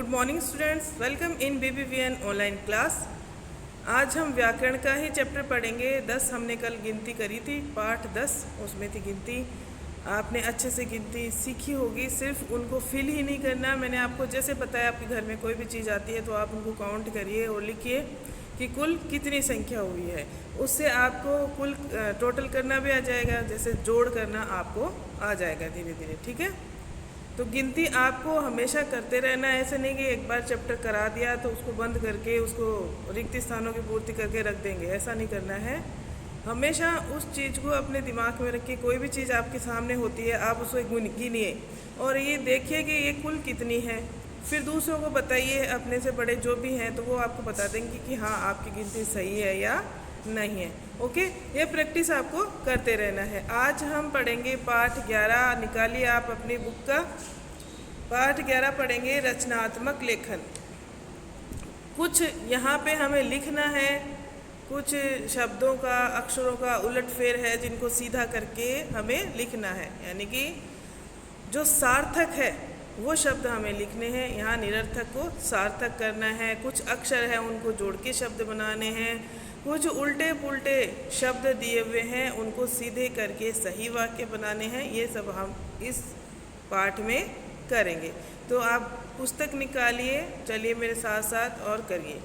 Good morning students, welcome in BBVN online class. आज हम व्याकरण का ही चैप्टर पढ़ेंगे। 10 हमने कल गिनती करी थी, पाठ 10 उसमें थी गिनती। आपने अच्छे से गिनती सीखी होगी, सिर्फ उनको फिल ही नहीं करना। मैंने आपको जैसे बताया, आपके घर में कोई भी चीज़ आती है तो आप उनको काउंट करिए और लिखिए कि कुल कितनी संख्या हुई है। उससे आपको कुल टोटल करना भी आ जाएगा, जैसे जोड़ करना आपको आ जाएगा धीरे धीरे। ठीक है, तो गिनती आपको हमेशा करते रहना है। ऐसे नहीं कि एक बार चैप्टर करा दिया तो उसको बंद करके उसको रिक्त स्थानों की पूर्ति करके रख देंगे, ऐसा नहीं करना है। हमेशा उस चीज़ को अपने दिमाग में रखिए। कोई भी चीज़ आपके सामने होती है, आप उसको गिनिए और ये देखिए कि ये कुल कितनी है। फिर दूसरों को बताइए, अपने से बड़े जो भी हैं तो वो आपको बता देंगे कि हाँ आपकी गिनती सही है या नहीं है। ओके, ये प्रैक्टिस आपको करते रहना है। आज हम पढ़ेंगे पाठ 11। निकालिए आप अपनी बुक का, पाठ 11 पढ़ेंगे, रचनात्मक लेखन। कुछ यहाँ पे हमें लिखना है, कुछ शब्दों का अक्षरों का उलटफेर है जिनको सीधा करके हमें लिखना है, यानी कि जो सार्थक है वो शब्द हमें लिखने हैं। यहाँ निरर्थक को सार्थक करना है। कुछ अक्षर हैं उनको जोड़ के शब्द बनाने हैं। कुछ उल्टे पुल्टे शब्द दिए हुए हैं उनको सीधे करके सही वाक्य बनाने हैं। ये सब हम इस पाठ में करेंगे। तो आप पुस्तक निकालिए, चलिए मेरे साथ साथ और करिए।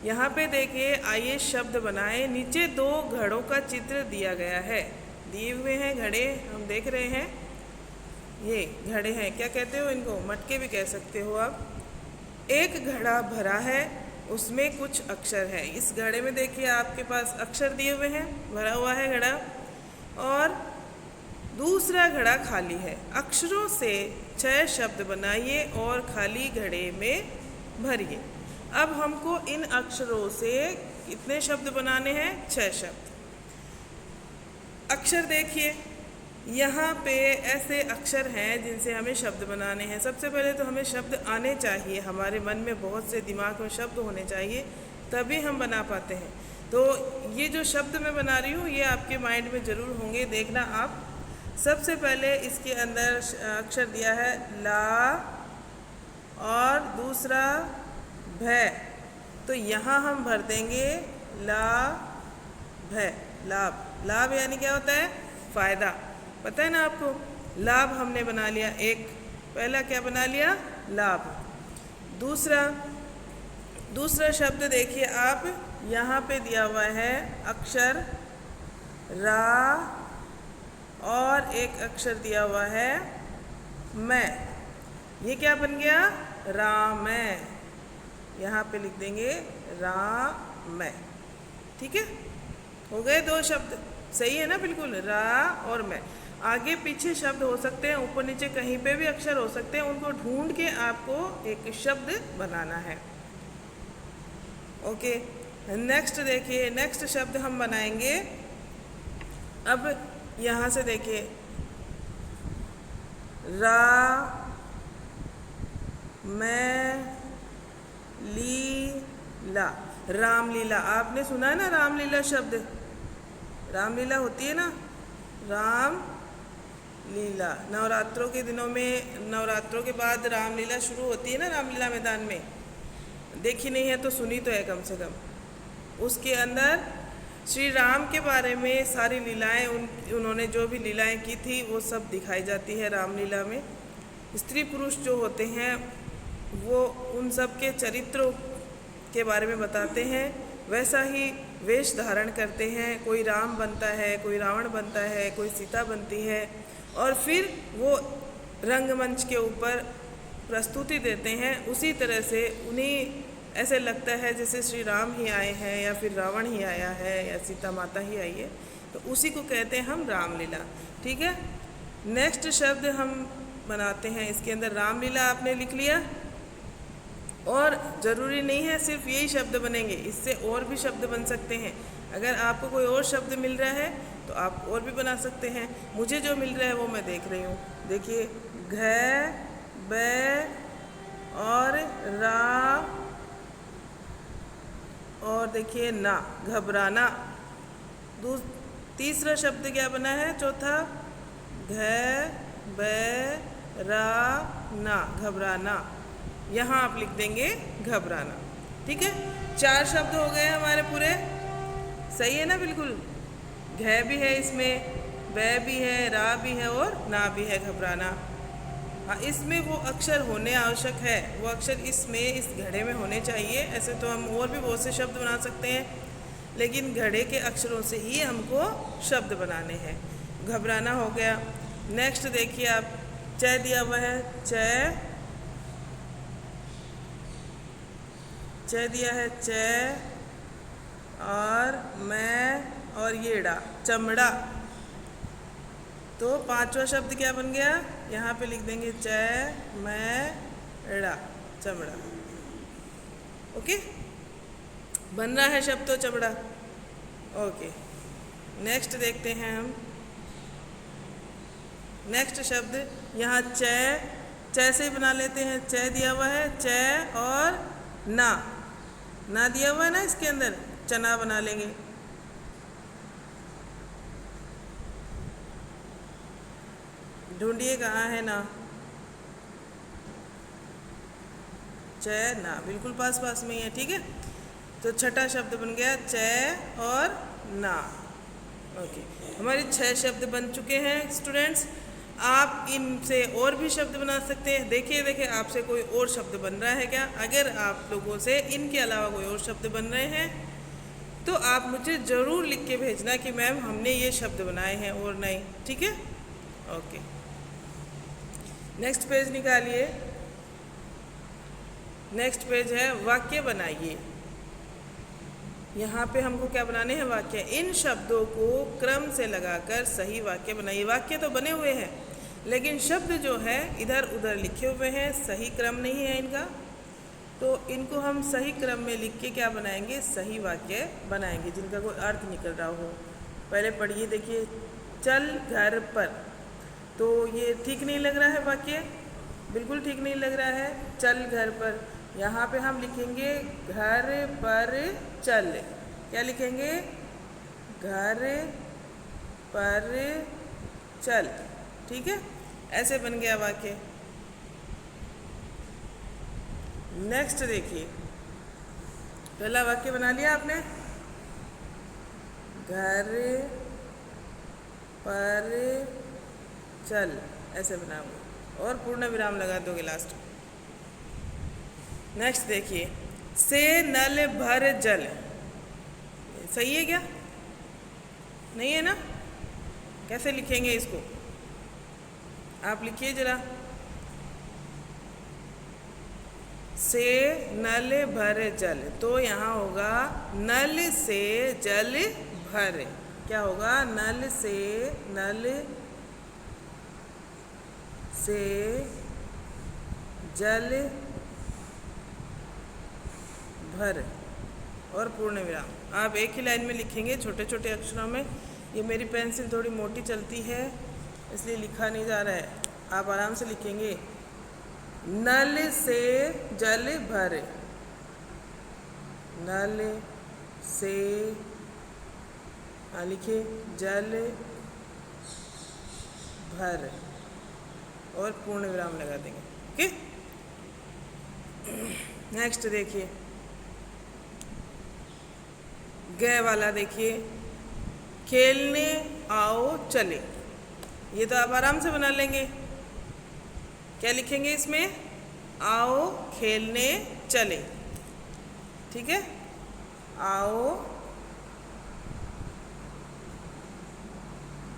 यहाँ पे देखिए, आइए शब्द बनाएं। नीचे 2 घड़ों का चित्र दिया गया है, दिए हुए हैं घड़े, हम देख रहे हैं। ये घड़े हैं, क्या कहते हो इनको? मटके भी कह सकते हो आप। एक घड़ा भरा है, उसमें कुछ अक्षर है। इस घड़े में देखिए आपके पास अक्षर दिए हुए हैं, भरा हुआ है घड़ा, और दूसरा घड़ा खाली है। अक्षरों से 6 शब्द बनाइए और खाली घड़े में भरिए। अब हमको इन अक्षरों से कितने शब्द बनाने हैं? 6 शब्द। अक्षर देखिए, यहाँ पे ऐसे अक्षर हैं जिनसे हमें शब्द बनाने हैं। सबसे पहले तो हमें शब्द आने चाहिए, हमारे मन में बहुत से दिमाग में शब्द होने चाहिए, तभी हम बना पाते हैं। तो ये जो शब्द मैं बना रही हूँ ये आपके माइंड में ज़रूर होंगे, देखना आप। सबसे पहले इसके अंदर अक्षर दिया है ला और दूसरा भय, तो यहाँ हम भर देंगे ला भय, लाभ। लाभ यानी क्या होता है? फ़ायदा। पता है ना आपको? लाभ हमने बना लिया एक, पहला क्या बना लिया? लाभ। दूसरा शब्द देखिए आप, यहाँ पे दिया हुआ है अक्षर रा और एक अक्षर दिया हुआ है मैं। ये क्या बन गया? रामय। यहाँ पे लिख देंगे रामय। ठीक है, हो गए 2 शब्द। सही है ना? बिल्कुल, रा और मैं। आगे पीछे शब्द हो सकते हैं, ऊपर नीचे कहीं पे भी अक्षर हो सकते हैं, उनको ढूंढ के आपको एक शब्द बनाना है। ओके, नेक्स्ट देखिए, नेक्स्ट शब्द हम बनाएंगे। अब यहाँ से देखिए, रा मैं लीला, रामलीला। आपने सुना है ना रामलीला शब्द? रामलीला होती है ना, राम लीला। नवरात्रों के दिनों में, नवरात्रों के बाद रामलीला शुरू होती है ना, रामलीला मैदान में। देखी नहीं है तो सुनी तो है कम से कम। उसके अंदर श्री राम के बारे में सारी लीलाएं, उन्होंने जो भी लीलाएं की थी वो सब दिखाई जाती है रामलीला में। स्त्री पुरुष जो होते हैं वो उन सब के चरित्रों के बारे में बताते हैं। वैसा ही वेश धारण करते हैं, कोई राम बनता है, कोई रावण बनता है, कोई सीता बनती है, और फिर वो रंगमंच के ऊपर प्रस्तुति देते हैं। उसी तरह से उन्हें ऐसे लगता है जैसे श्री राम ही आए हैं या फिर रावण ही आया है या सीता माता ही आई है, तो उसी को कहते हैं हम रामलीला। ठीक है, नेक्स्ट शब्द हम बनाते हैं। इसके अंदर रामलीला आपने लिख लिया, और ज़रूरी नहीं है सिर्फ यही शब्द बनेंगे, इससे और भी शब्द बन सकते हैं। अगर आपको कोई और शब्द मिल रहा है तो आप और भी बना सकते हैं। मुझे जो मिल रहा है वो मैं देख रही हूँ। देखिए, घ बै और रा, और देखिए ना, घबराना। तीसरा शब्द क्या बना है? चौथा, घ बै रा ना, घबराना। यहाँ आप लिख देंगे घबराना। ठीक है, 4 शब्द हो गए हमारे पूरे। सही है ना? बिल्कुल। घ भी है इसमें, व भी है, रा भी है और ना भी है, घबराना। हाँ, इसमें वो अक्षर होने आवश्यक है, वो अक्षर इसमें इस घड़े में होने चाहिए। ऐसे तो हम और भी बहुत से शब्द बना सकते हैं, लेकिन घड़े के अक्षरों से ही हमको शब्द बनाने हैं। घबराना हो गया। नेक्स्ट देखिए आप, च दिया हुआ है, च दिया है, च और मैं और ये डा, चमड़ा। तो 5वां शब्द क्या बन गया? यहाँ पे लिख देंगे च मैं ड़ा, चमड़ा। ओके, बन रहा है शब्द तो चमड़ा। ओके, नेक्स्ट देखते हैं हम। नेक्स्ट शब्द यहाँ च से बना लेते हैं। च दिया हुआ है, च और ना दिया हुआ है ना, इसके अंदर चना बना लेंगे। ढूंढिए कहाँ है ना, च ना, बिल्कुल पास पास में ही है। ठीक है, तो छठा शब्द बन गया च और ना। ओके, हमारे 6 शब्द बन चुके हैं स्टूडेंट्स। आप इनसे और भी शब्द बना सकते हैं। देखिए आपसे कोई और शब्द बन रहा है क्या? अगर आप लोगों से इनके अलावा कोई और शब्द बन रहे हैं तो आप मुझे ज़रूर लिख के भेजना कि मैम हमने ये शब्द बनाए हैं और नहीं। ठीक है, ओके। नेक्स्ट पेज निकालिए। नेक्स्ट पेज है वाक्य बनाइए। यहाँ पे हमको क्या बनाने हैं? वाक्य। इन शब्दों को क्रम से लगाकर सही वाक्य बनाइए। वाक्य तो बने हुए हैं, लेकिन शब्द जो है इधर उधर लिखे हुए हैं, सही क्रम नहीं है इनका। तो इनको हम सही क्रम में लिख के क्या बनाएंगे? सही वाक्य बनाएंगे, जिनका कोई अर्थ निकल रहा हो। पहले पढ़िए, देखिए, चल घर पर। तो ये ठीक नहीं लग रहा है वाक्य, बिल्कुल ठीक नहीं लग रहा है। चल घर पर, यहाँ पे हम लिखेंगे घर पर चल। क्या लिखेंगे? घर पर चल। ठीक है, ऐसे बन गया वाक्य। नेक्स्ट देखिए, पहला वाक्य बना लिया आपने, घर पर चल, ऐसे बनाओगे और पूर्ण विराम लगा दोगे लास्ट। नेक्स्ट देखिए, से नल भर जल। सही है क्या? नहीं है ना? कैसे लिखेंगे इसको? आप लिखिए जरा। से नल भर जल, तो यहाँ होगा नल से जल भर। क्या होगा? नल से जल भर और पूर्ण विराम। आप एक ही लाइन में लिखेंगे छोटे छोटे अक्षरों में। ये मेरी पेंसिल थोड़ी मोटी चलती है, इसलिए लिखा नहीं जा रहा है। आप आराम से लिखेंगे, नल से जल भर, नल से, लिखिए, जल भर और पूर्ण विराम लगा देंगे। ओके, नेक्स्ट देखिए, ग वाला देखिए, खेलने आओ चले। ये तो आप आराम से बना लेंगे। क्या लिखेंगे इसमें? आओ खेलने चले। ठीक है, आओ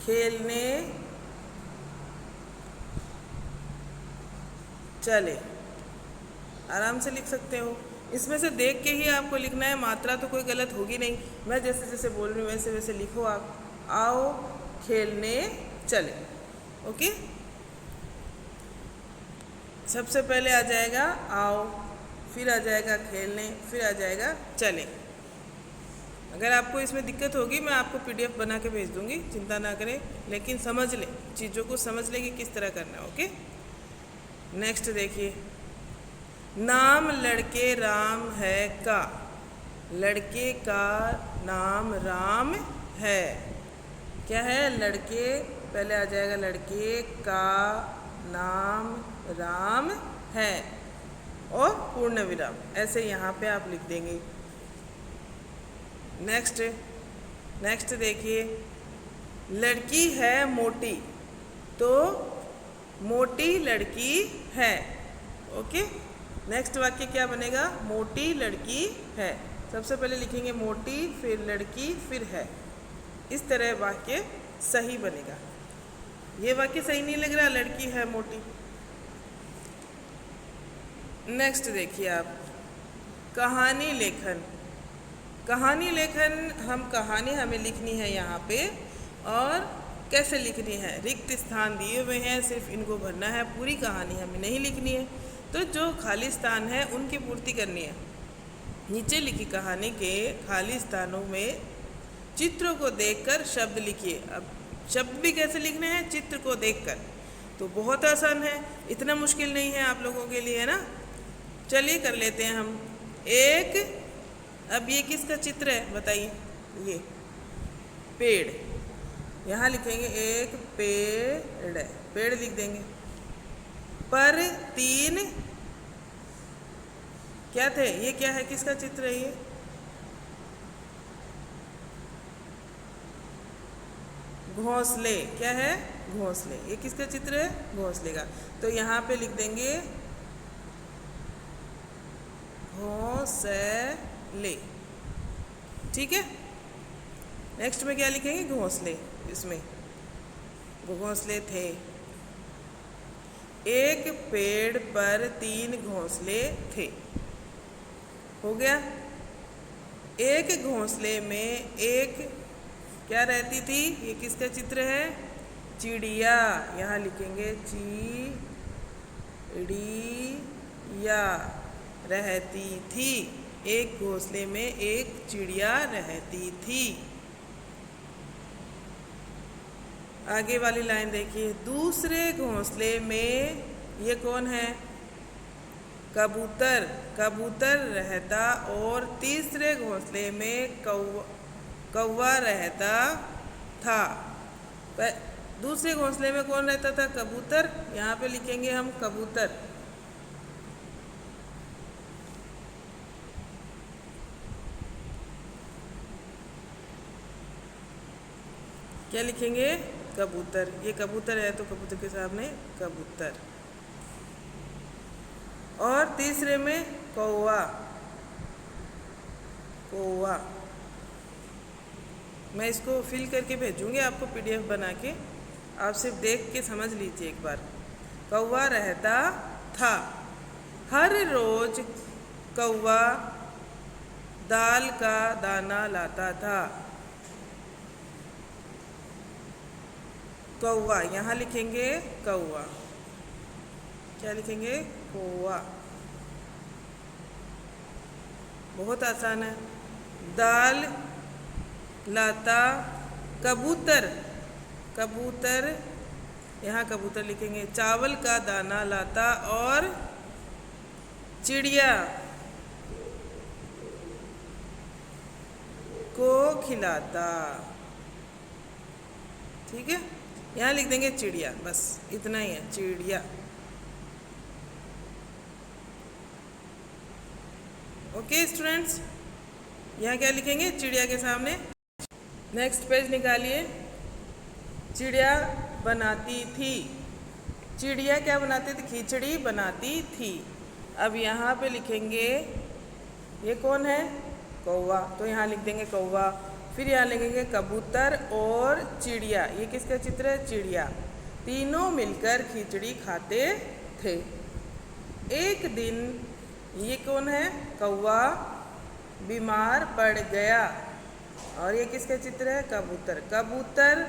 खेलने चले, आराम से लिख सकते हो। इसमें से देख के ही आपको लिखना है, मात्रा तो कोई गलत होगी नहीं। मैं जैसे जैसे बोल रही हूँ वैसे वैसे लिखो आप। आओ खेलने चले। ओके, सबसे पहले आ जाएगा आओ, फिर आ जाएगा खेलने, फिर आ जाएगा चले। अगर आपको इसमें दिक्कत होगी मैं आपको PDF बना के भेज दूँगी, चिंता ना करें, लेकिन समझ लें, चीज़ों को समझ लें कि किस तरह करना है। ओके, नेक्स्ट देखिए, नाम लड़के राम है का। लड़के का नाम राम है। क्या है? लड़के, पहले आ जाएगा लड़के का नाम राम है और पूर्ण विराम, ऐसे यहाँ पे आप लिख देंगे। नेक्स्ट देखिए, लड़की है मोटी, तो मोटी लड़की है। ओके, नेक्स्ट वाक्य क्या बनेगा? मोटी लड़की है। सबसे पहले लिखेंगे मोटी, फिर लड़की, फिर है। इस तरह वाक्य सही बनेगा। ये वाक्य सही नहीं लग रहा, लड़की है मोटी। नेक्स्ट देखिए आप, कहानी लेखन। कहानी लेखन, हम कहानी हमें लिखनी है यहाँ पे, और कैसे लिखनी है? रिक्त स्थान दिए हुए हैं, सिर्फ इनको भरना है, पूरी कहानी हमें नहीं लिखनी है। तो जो खाली स्थान है उनकी पूर्ति करनी है। नीचे लिखी कहानी के खाली स्थानों में चित्रों को देखकर शब्द लिखिए। अब शब्द भी कैसे लिखने हैं? चित्र को देखकर। तो बहुत आसान है, इतना मुश्किल नहीं है आप लोगों के लिए, है ना। चलिए कर लेते हैं हम। एक, अब ये किसका चित्र है बताइए? ये पेड़, यहाँ लिखेंगे एक पेड़, पेड़ लिख देंगे। पर तीन क्या थे? ये क्या है? किसका चित्र है ये? घोंसले। क्या है? घोंसले। ये किसका चित्र है? घोंसले का। तो यहाँ पे लिख देंगे घोंसले। ठीक है, नेक्स्ट में क्या लिखेंगे? घोंसले। इसमें घोंसले थे। एक पेड़ पर 3 घोंसले थे। हो गया। एक घोंसले में एक क्या रहती थी? ये किसका चित्र है? चिड़िया। यहाँ लिखेंगे चिड़िया रहती थी। एक घोंसले में एक चिड़िया रहती थी। आगे वाली लाइन देखिए, दूसरे घोंसले में ये कौन है? कबूतर। कबूतर रहता, और तीसरे घोंसले में कौवा रहता था। दूसरे घोंसले में कौन रहता था? कबूतर। यहाँ पे लिखेंगे हम कबूतर। क्या लिखेंगे? कबूतर। ये कबूतर है तो कबूतर के सामने कबूतर। और तीसरे में कौवा। कौवा। मैं इसको फिल करके भेजूंगी आपको PDF बना के, आप सिर्फ देख के समझ लीजिए एक बार। कौवा रहता था। हर रोज कौवा दाल का दाना लाता था। कौवा, यहाँ लिखेंगे कौवा। क्या लिखेंगे? कौवा। बहुत आसान है। दाल लाता कबूतर। कबूतर, यहाँ कबूतर लिखेंगे। चावल का दाना लाता, और चिड़िया को खिलाता। ठीक है, यहाँ लिख देंगे चिड़िया, बस इतना ही है, चिड़िया। ओके स्टूडेंट्स, यहाँ क्या लिखेंगे? चिड़िया के सामने। नेक्स्ट पेज निकालिए। चिड़िया बनाती थी। चिड़िया क्या बनाती थी? खिचड़ी बनाती थी। अब यहाँ पे लिखेंगे, ये कौन है? कौवा। तो यहाँ लिख देंगे कौवा। फिर यहाँ लिखेंगे कबूतर और चिड़िया। ये किसका चित्र है? चिड़िया। तीनों मिलकर खिचड़ी खाते थे। एक दिन ये कौन है? कौवा बीमार पड़ गया। और ये किसका चित्र है? कबूतर। कबूतर,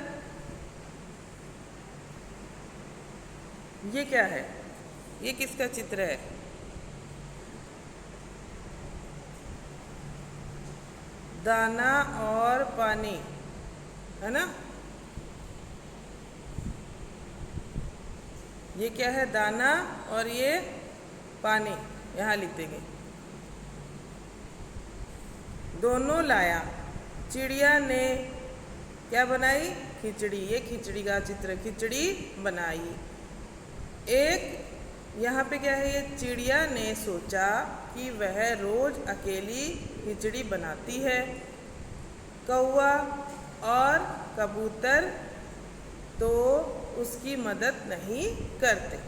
ये क्या है? ये किसका चित्र है? दाना और पानी, है ना। ये क्या है? दाना, और ये पानी। यहाँ लिख देंगे। दोनों लाया। चिड़िया ने क्या बनाई? खिचड़ी। ये खिचड़ी का चित्र, खिचड़ी बनाई। एक यहाँ पे क्या है, ये चिड़िया ने सोचा कि वह रोज अकेली खिचड़ी बनाती है। कौवा और कबूतर तो उसकी मदद नहीं करते।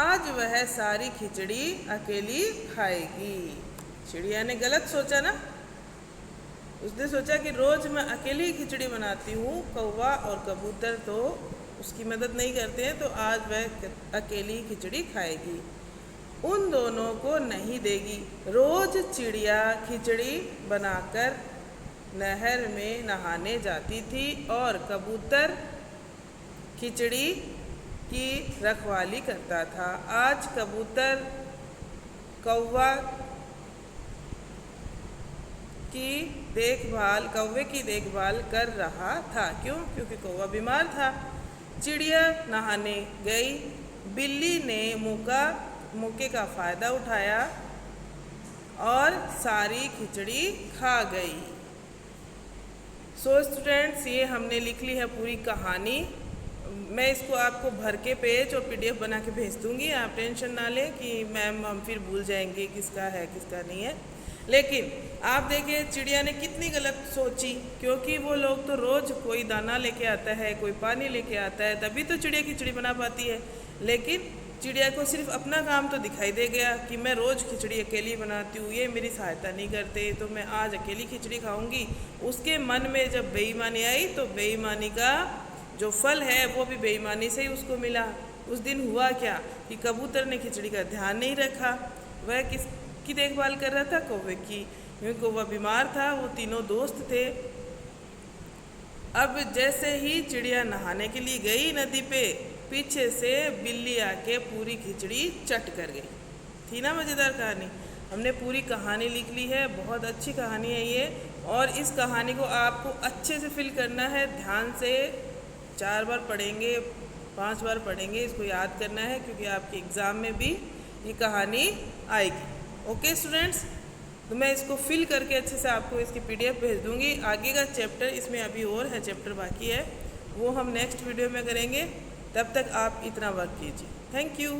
आज वह सारी खिचड़ी अकेली खाएगी। चिड़िया ने गलत सोचा ना, उसने सोचा कि रोज मैं अकेली खिचड़ी बनाती हूँ, कौवा और कबूतर तो उसकी मदद नहीं करते हैं, तो आज वह अकेली खिचड़ी खाएगी, उन दोनों को नहीं देगी। रोज चिड़िया खिचड़ी बनाकर नहर में नहाने जाती थी और कबूतर खिचड़ी की रखवाली करता था। आज कबूतर कौवे की देखभाल कर रहा था। क्यों? क्योंकि कौवा बीमार था। चिड़िया नहाने गई। बिल्ली ने मौके का फ़ायदा उठाया और सारी खिचड़ी खा गई। सो स्टूडेंट्स, ये हमने लिख ली है पूरी कहानी। मैं इसको आपको भर के पेज और PDF बना के भेज दूँगी। आप टेंशन ना लें कि मैम हम फिर भूल जाएंगे किसका है किसका नहीं है। लेकिन आप देखिए चिड़िया ने कितनी गलत सोची, क्योंकि वो लोग तो रोज़ कोई दाना लेके आता है, कोई पानी लेके आता है, तभी तो चिड़िया खिचड़ी बना पाती है। लेकिन चिड़िया को सिर्फ अपना काम तो दिखाई दे गया कि मैं रोज़ खिचड़ी अकेली बनाती हूँ, ये मेरी सहायता नहीं करते, तो मैं आज अकेली खिचड़ी खाऊंगी। उसके मन में जब बेईमानी आई तो बेईमानी का जो फल है वो भी बेईमानी से ही उसको मिला। उस दिन हुआ क्या कि कबूतर ने खिचड़ी का ध्यान नहीं रखा। वह किसकी देखभाल कर रहा था? कौवे की, क्योंकि कौवा बीमार था। वो तीनों दोस्त थे। अब जैसे ही चिड़िया नहाने के लिए गई नदी पे, पीछे से बिल्ली आके पूरी खिचड़ी चट कर गई। थी ना मज़ेदार कहानी? हमने पूरी कहानी लिख ली है, बहुत अच्छी कहानी है ये। और इस कहानी को आपको अच्छे से फिल करना है, ध्यान से 4 बार पढ़ेंगे, 5 बार पढ़ेंगे, इसको याद करना है, क्योंकि आपके एग्ज़ाम में भी ये कहानी आएगी। ओके स्टूडेंट्स, तो मैं इसको फिल करके अच्छे से आपको इसकी PDF भेज दूँगी। आगे का चैप्टर इसमें अभी और है, चैप्टर बाकी है, वो हम नेक्स्ट वीडियो में करेंगे। तब तक आप इतना वर्क कीजिए। Thank you.